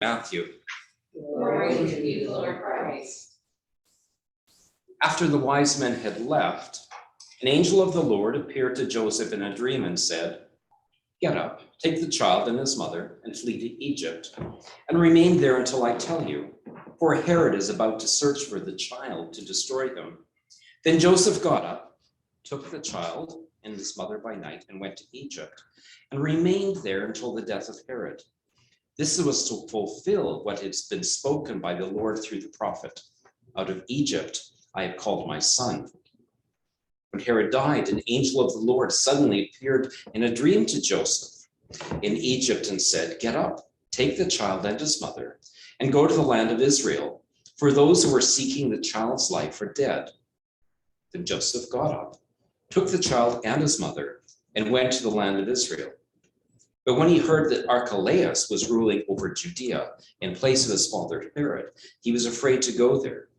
Matthew. Glory to you, Lord Christ. After the wise men had left, an angel of the Lord appeared to Joseph in a dream and said, "Get up, take the child and his mother, and flee to Egypt, and remain there until I tell you, for Herod is about to search for the child to destroy him." Then Joseph got up, took the child and his mother by night, and went to Egypt, and remained there until the death of Herod. This was to fulfill what had been spoken by the Lord through the prophet. "Out of Egypt I have called my son." When Herod died, an angel of the Lord suddenly appeared in a dream to Joseph in Egypt and said, "Get up, take the child and his mother, and go to the land of Israel, for those who were seeking the child's life are dead." Then Joseph got up, took the child and his mother, and went to the land of Israel. But when he heard that Archelaus was ruling over Judea in place of his father Herod, he was afraid to go there.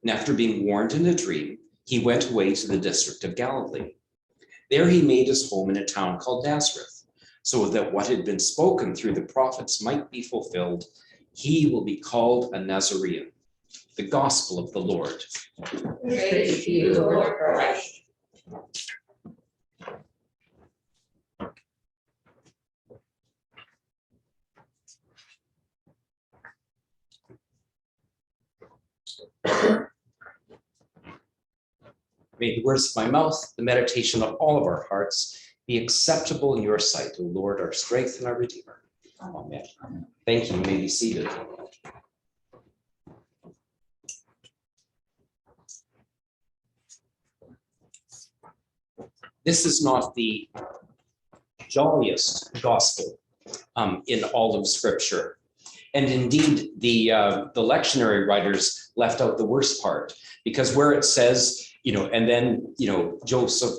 And after being warned in a dream, he went away to the district of Galilee. There he made his home in a town called Nazareth, so that what had been spoken through the prophets might be fulfilled. He will be called a Nazarene. The gospel of the Lord. Praise to you, Lord Christ. May the words of my mouth, the meditation of all of our hearts, be acceptable in your sight, O Lord, our strength and our Redeemer. Amen. Thank you. You may be seated. This is not the jolliest gospel in all of Scripture. And indeed, the lectionary writers left out the worst part, because where it says, and then, Joseph,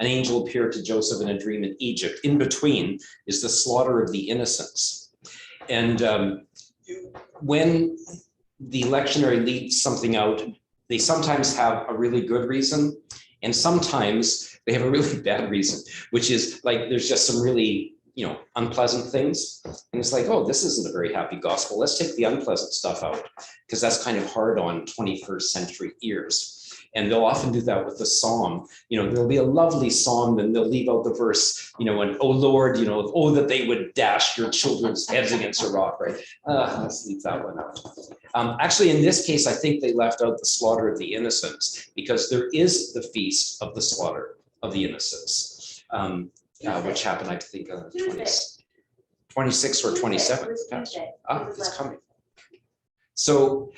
an angel appeared to Joseph in a dream in Egypt. In between is the slaughter of the innocents. And when the lectionary leaves something out, they sometimes have a really good reason, and sometimes they have a really bad reason, which is like there's just some really unpleasant things. And it's like, oh, this isn't a very happy gospel. Let's take the unpleasant stuff out, because that's kind of hard on 21st century ears. And they'll often do that with the psalm. There'll be a lovely psalm, and they'll leave out the verse, and oh Lord, oh, that they would dash your children's heads against a rock, right? Let's leave that one out. Actually, in this case, I think they left out the slaughter of the innocents, because there is the feast of the slaughter of the innocents, which happened, I think, on the 26th or 27th. It's coming. So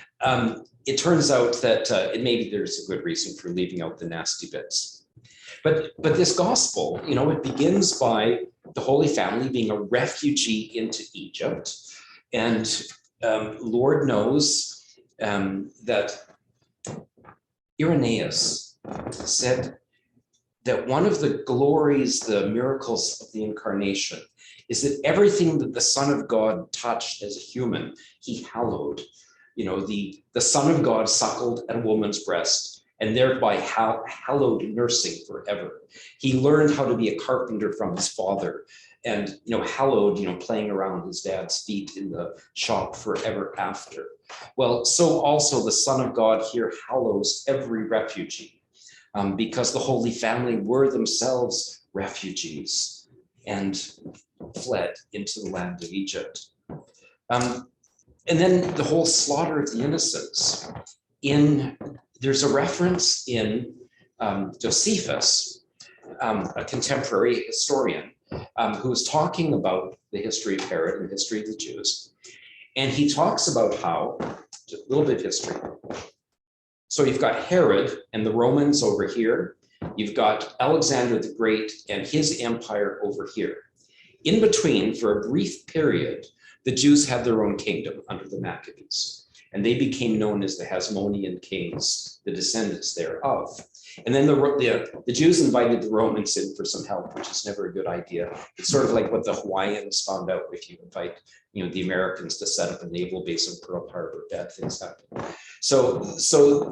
it turns out that maybe there's a good reason for leaving out the nasty bits. But this gospel, it begins by the Holy Family being a refugee into Egypt. And Lord knows that Irenaeus said that one of the glories, the miracles of the incarnation, is that everything that the Son of God touched as a human, he hallowed. The Son of God suckled at a woman's breast, and thereby hallowed nursing forever. He learned how to be a carpenter from his father, and hallowed, playing around his dad's feet in the shop forever after. Well, so also the Son of God here hallows every refugee, because the Holy Family were themselves refugees and fled into the land of Egypt. And then the whole slaughter of the innocents. There's a reference in Josephus, a contemporary historian, who's talking about the history of Herod and the history of the Jews. And he talks about how, just a little bit of history. So you've got Herod and the Romans over here. You've got Alexander the Great and his empire over here. In between, for a brief period, the Jews had their own kingdom under the Maccabees, and they became known as the Hasmonean kings, the descendants thereof. And then the Jews invited the Romans in for some help, which is never a good idea. It's sort of like what the Hawaiians found out: if you invite the Americans to set up a naval base in Pearl Harbor, bad things happen. So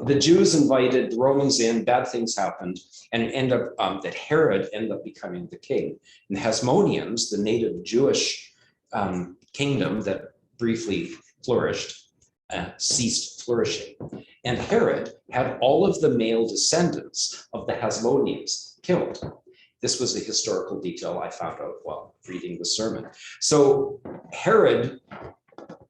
the Jews invited the Romans in, bad things happened, and it ended up that Herod ended up becoming the king. And the Hasmoneans, the native Jewish kingdom that briefly flourished, ceased flourishing. And Herod had all of the male descendants of the Hasmoneans killed. This was a historical detail I found out while reading the sermon. So Herod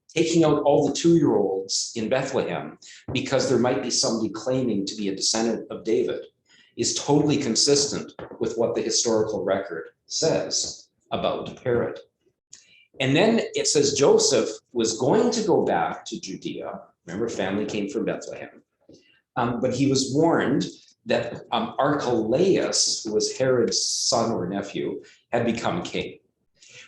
taking out all the 2-year-olds in Bethlehem because there might be somebody claiming to be a descendant of David is totally consistent with what the historical record says about Herod. And then it says Joseph was going to go back to Judea. Remember, family came from Bethlehem. But he was warned that Archelaus, who was Herod's son or nephew, had become king.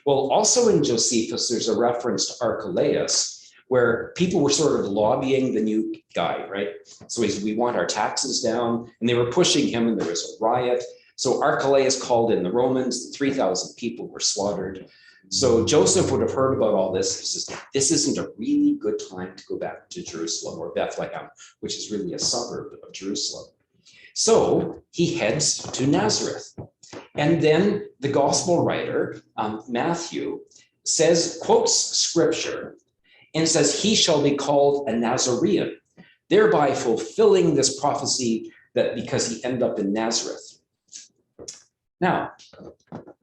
Well, also in Josephus, there's a reference to Archelaus, where people were sort of lobbying the new guy, right? So he said, we want our taxes down, and they were pushing him, and there was a riot. So Archelaus called in the Romans, 3,000 people were slaughtered. So Joseph would have heard about all this. He says, this isn't a really good time to go back to Jerusalem or Bethlehem, which is really a suburb of Jerusalem. So he heads to Nazareth. And then the gospel writer, Matthew, quotes scripture and says, he shall be called a Nazarene, thereby fulfilling this prophecy that because he ended up in Nazareth. Now,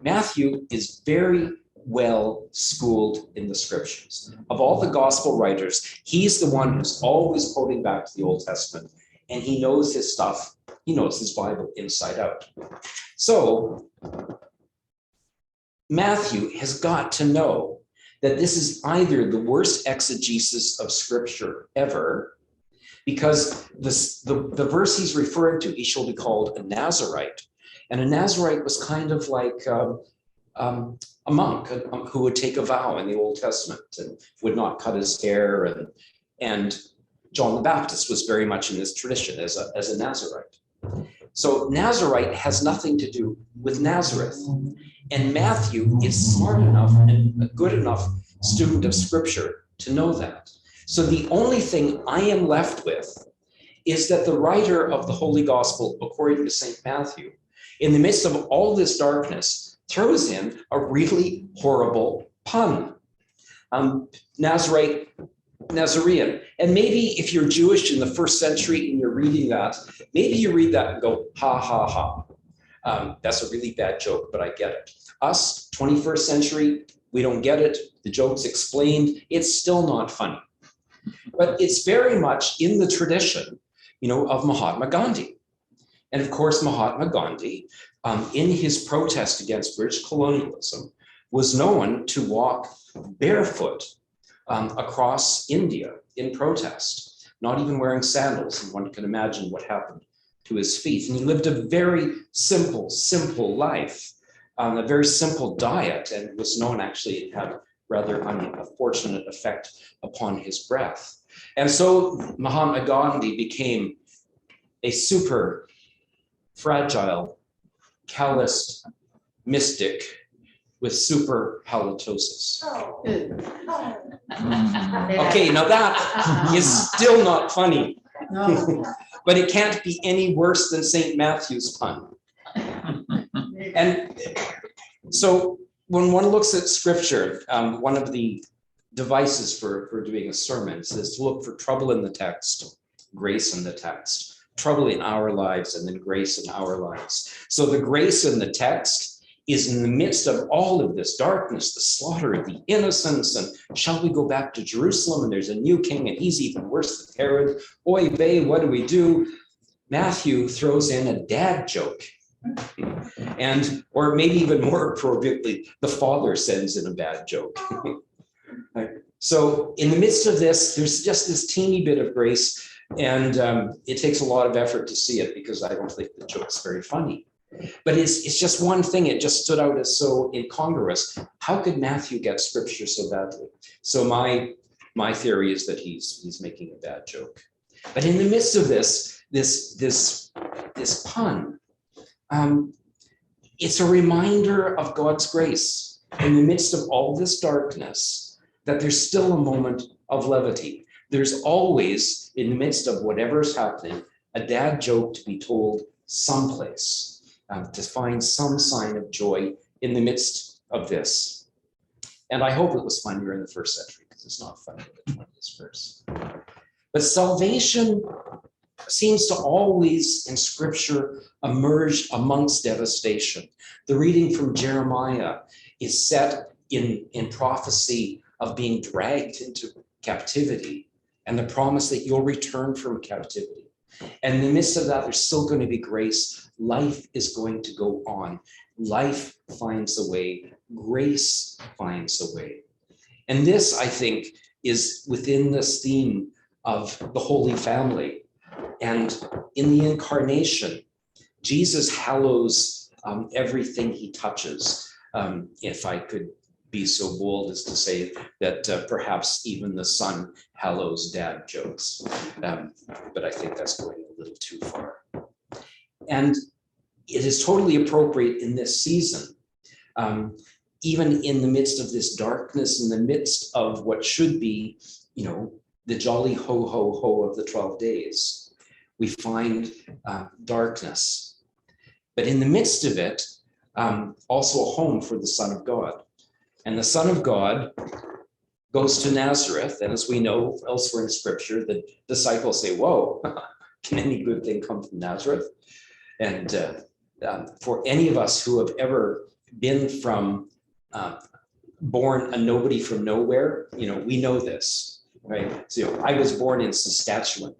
Matthew is very well schooled in the scriptures. Of all the gospel writers, he's the one who's always quoting back to the Old Testament, and he knows his stuff. He knows his Bible inside out. So Matthew has got to know that this is either the worst exegesis of scripture ever, because the verse he's referring to, he shall be called a Nazarite. And a Nazarite was kind of like a monk who would take a vow in the Old Testament and would not cut his hair. And John the Baptist was very much in this tradition as a Nazarite. So Nazarite has nothing to do with Nazareth. And Matthew is smart enough and a good enough student of scripture to know that. So the only thing I am left with is that the writer of the Holy Gospel, according to St. Matthew, in the midst of all this darkness, throws in a really horrible pun. Nazarene. And maybe if you're Jewish in the first century and you're reading that, maybe you read that and go, ha, ha, ha. That's a really bad joke, but I get it. Us, 21st century, we don't get it. The joke's explained. It's still not funny. But it's very much in the tradition, of Mahatma Gandhi. And of course, Mahatma Gandhi, in his protest against British colonialism, was known to walk barefoot across India in protest, not even wearing sandals. And one can imagine what happened to his feet. And he lived a very simple life, a very simple diet, and was known actually to have rather unfortunate effect upon his breath. And so Mahatma Gandhi became a super fragile, calloused mystic with super halitosis. Okay, now that is still not funny, but it can't be any worse than St. Matthew's pun. And so when one looks at scripture, one of the devices for doing a sermon is to look for trouble in the text, grace in the text, trouble in our lives, and then grace in our lives. So the grace in the text is in the midst of all of this darkness, the slaughter of the innocents, and shall we go back to Jerusalem? And there's a new king, and he's even worse than Herod. Oy vey, what do we do? Matthew throws in a dad joke. Or maybe even more appropriately, the father sends in a bad joke. Right? So in the midst of this, there's just this teeny bit of grace, and it takes a lot of effort to see it because I don't think the joke's very funny. But it's just one thing. It just stood out as so incongruous. How could Matthew get scripture so badly? So my theory is that he's making a bad joke. But in the midst of this pun, it's a reminder of God's grace in the midst of all this darkness, that there's still a moment of levity. There's always, in the midst of whatever's happening, a dad joke to be told someplace, to find some sign of joy in the midst of this. And I hope it was funnier in the first century, because It's not funny, the 20th verse. But salvation seems to always in scripture emerge amongst devastation. The reading from Jeremiah is set in prophecy of being dragged into captivity and the promise that you'll return from captivity. And in the midst of that, there's still going to be grace. Life is going to go on. Life finds a way. Grace finds a way. And this, I think, is within this theme of the Holy Family. And in the incarnation, Jesus hallows everything he touches. If I could be so bold as to say that perhaps even the Son hallows dad jokes. But I think that's going a little too far. And it is totally appropriate in this season, even in the midst of this darkness, in the midst of what should be, the jolly ho, ho, ho of the 12 days. We find darkness. But in the midst of it, also a home for the Son of God. And the Son of God goes to Nazareth. And as we know elsewhere in Scripture, the disciples say, whoa, can any good thing come from Nazareth? And for any of us who have ever been born a nobody from nowhere, we know this, right? So I was born in Saskatchewan.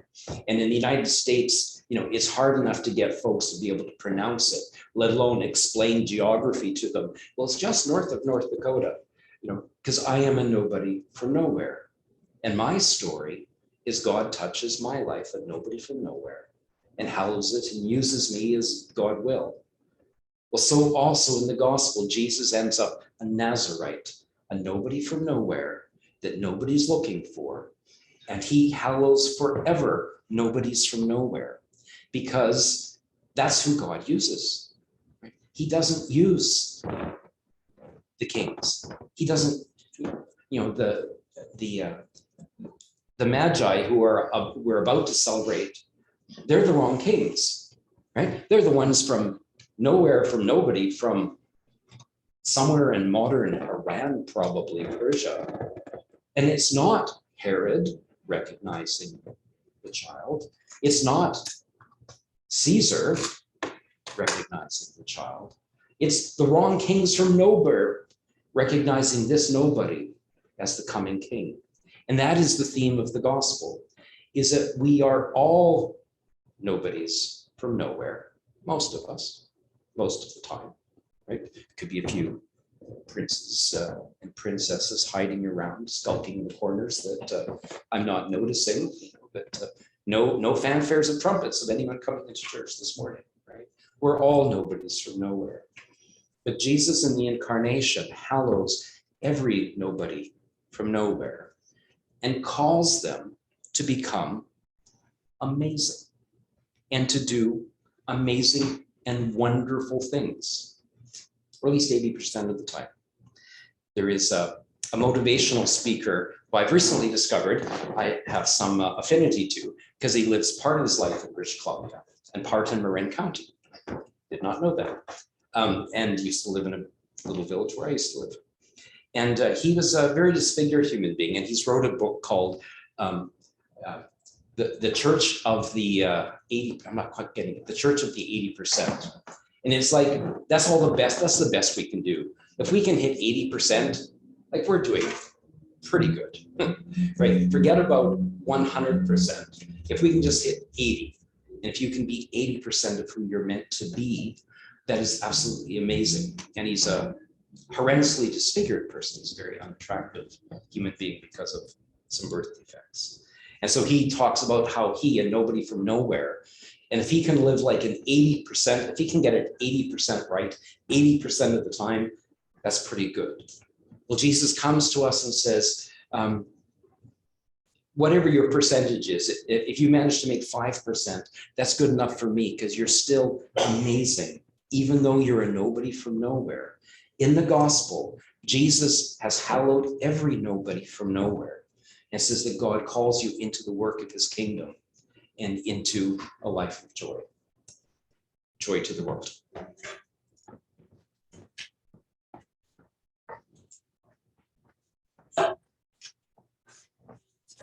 And in the United States, it's hard enough to get folks to be able to pronounce it, let alone explain geography to them. Well, it's just north of North Dakota, because I am a nobody from nowhere. And my story is God touches my life, a nobody from nowhere, and hallows it and uses me as God will. Well, so also in the gospel, Jesus ends up a Nazarite, a nobody from nowhere that nobody's looking for. And he hallows forever nobodies from nowhere, because that's who God uses. Right? He doesn't use the kings. He doesn't, the Magi who we're about to celebrate, they're the wrong kings, right? They're the ones from nowhere, from nobody, from somewhere in modern Iran, probably Persia. And it's not Herod recognizing the child. It's not Caesar recognizing the child. It's the wrong kings from nowhere recognizing this nobody as the coming king. And that is the theme of the gospel, is that we are all nobodies from nowhere, most of us, most of the time, right? Could be a few princes and princesses hiding around, skulking in the corners that I'm not noticing, but no fanfares of trumpets of anyone coming into church this morning, right? We're all nobodies from nowhere. But Jesus in the incarnation hallows every nobody from nowhere and calls them to become amazing and to do amazing and wonderful things, or at least 80% of the time. There is a motivational speaker who I've recently discovered I have some affinity to, because he lives part of his life in British Columbia and part in Marin County. I did not know that. And used to live in a little village where I used to live. And he was a very disfigured human being, and he's wrote a book called the Church of the 80, I'm not quite getting it, the Church of the 80%. And it's like, that's all the best, that's the best we can do. If we can hit 80%, like we're doing pretty good, right? Forget about 100%. If we can just hit 80, and if you can be 80% of who you're meant to be, that is absolutely amazing. And he's a horrendously disfigured person. He's a very unattractive human being because of some birth defects. And so he talks about how he, a nobody from nowhere, and if he can live like an 80%, if he can get it 80% right, 80% of the time, that's pretty good. Well, Jesus comes to us and says, whatever your percentage is, if you manage to make 5%, that's good enough for me, because you're still amazing, even though you're a nobody from nowhere. In the gospel, Jesus has hallowed every nobody from nowhere, and says that God calls you into the work of his kingdom and into a life of joy. Joy to the world.